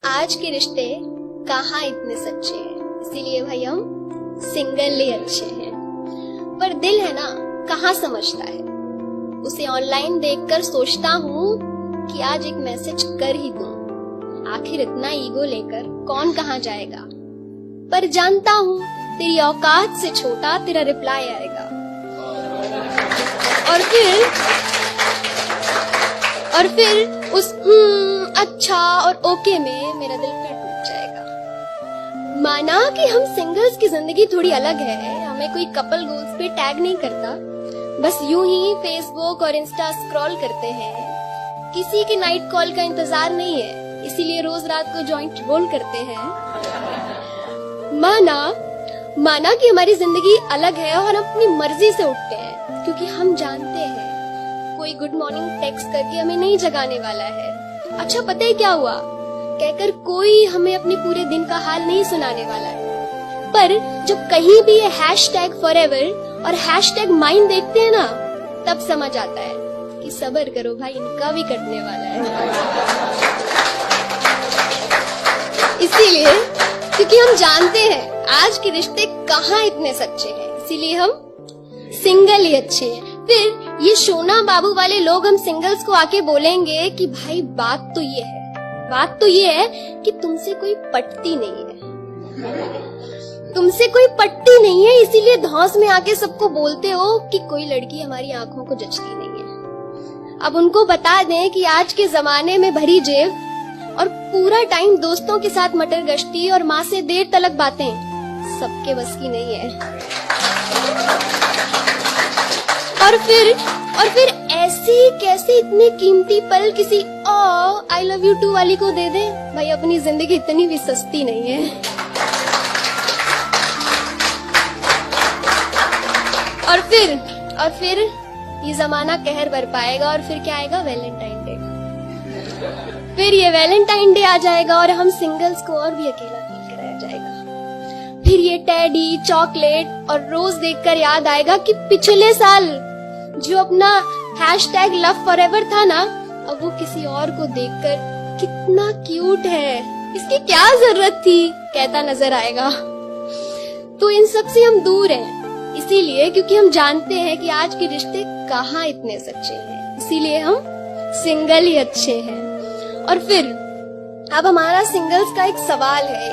आज के रिश्ते कहाँ इतने सच्चे हैं, इसीलिए भाई हम सिंगल ही अच्छे हैं। पर दिल है ना कहाँ समझता है, उसे ऑनलाइन देखकर सोचता हूँ कि आज एक मैसेज कर ही दूं। आखिर इतना ईगो लेकर कौन कहाँ जाएगा, पर जानता हूँ तेरी औकात से छोटा तेरा रिप्लाई आएगा। और फिर उस अच्छा और ओके में मेरा दिल फिर टूट जाएगा। माना कि हम सिंगल्स की जिंदगी थोड़ी अलग है, हमें कोई कपल गोल्स पे टैग नहीं करता, बस यूं ही फेसबुक और इंस्टा स्क्रॉल करते हैं। किसी की नाइट कॉल का इंतजार नहीं है, इसीलिए रोज रात को जॉइंट रोल करते हैं। माना कि हमारी जिंदगी अलग है और हम अपनी मर्जी से उठते हैं, क्योंकि हम जानते हैं कोई गुड मॉर्निंग टेक्स्ट करके हमें नहीं जगाने वाला है। अच्छा पता है क्या हुआ कहकर कोई हमें अपने पूरे दिन का हाल नहीं सुनाने वाला है। पर जब कहीं भी ये #forever और #mine देखते हैं ना, तब समझ आता है कि सब्र करो भाई, इनका भी कटने वाला है। इसीलिए क्योंकि हम जानते हैं आज के रिश्ते कहाँ इतने सच्चे हैं, इसीलिए हम सिंगल ही अच्छे हैं। फिर ये सोना बाबू वाले लोग हम सिंगल्स को आके बोलेंगे कि भाई बात तो ये है कि तुमसे कोई पटती नहीं है, इसीलिए धौंस में आके सबको बोलते हो कि कोई लड़की हमारी आंखों को जचती नहीं है। अब उनको बता दें कि आज के जमाने में भरी जेब और पूरा टाइम दोस्तों के साथ मटर गश्ती और माँ से देर तलक बातें सबके बस की नहीं है। और फिर ऐसे कैसे इतने कीमती पल किसी आई लव यू टू वाली को दे दे। भाई अपनी जिंदगी इतनी भी सस्ती नहीं है। और फिर ये जमाना कहर बरपाएगा और फिर क्या आएगा, वैलेंटाइन डे। फिर ये वैलेंटाइन डे आ जाएगा और हम सिंगल्स को और भी अकेला फील कराया जाएगा। फिर ये टेडी, चॉकलेट और रोज देखकर याद आएगा कि पिछले साल जो अपना #LoveForever था ना, अब वो किसी और को देखकर कितना क्यूट है, इसकी क्या जरूरत थी कहता नजर आएगा। तो इन सब से हम दूर हैं, इसीलिए क्योंकि हम जानते हैं कि आज के रिश्ते कहाँ इतने सच्चे हैं, इसीलिए हम सिंगल ही अच्छे हैं। और फिर अब हमारा सिंगल्स का एक सवाल है,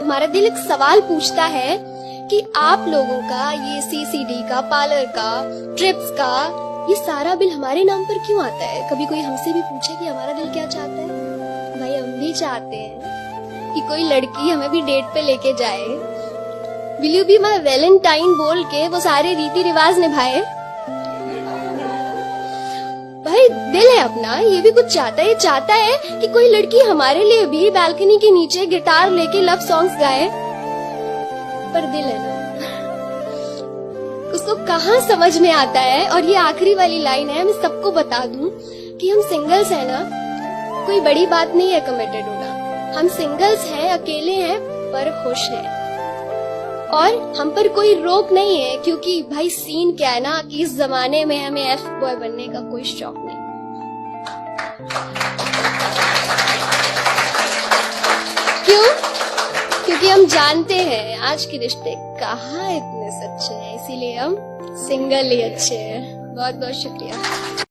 हमारा दिल एक सवाल पूछता है कि आप लोगों का ये CCD का, पार्लर का, ट्रिप्स का ये सारा बिल हमारे नाम पर क्यों आता है। कभी कोई हमसे भी पूछे कि हमारा दिल क्या चाहता है। भाई हम भी चाहते हैं कि कोई लड़की हमें भी डेट पे लेके जाए, will you be my Valentine बोल के वो सारे रीति रिवाज निभाए। भाई दिल है अपना, ये भी कुछ चाहता है, चाहता है कि कोई लड़की हमारे लिए भी बालकनी के नीचे गिटार लेके लव सॉन्ग्स गाए। पर दिल है ना, उसको कहाँ समझ में आता है। और ये आखिरी वाली लाइन है, मैं सबको बता दूं कि हम सिंगल्स है ना, कोई बड़ी बात नहीं है कमिटेड होना। हम सिंगल्स हैं, अकेले हैं पर खुश हैं, और हम पर कोई रोक नहीं है, क्योंकि भाई सीन क्या है ना कि इस जमाने में हमें F बॉय बनने का कोई शौक नहीं। क्यों? क्योंकि हम जानते हैं आज के रिश्ते कहाँ इतने सच्चे हैं, इसीलिए हम सिंगल ही अच्छे हैं। बहुत बहुत शुक्रिया।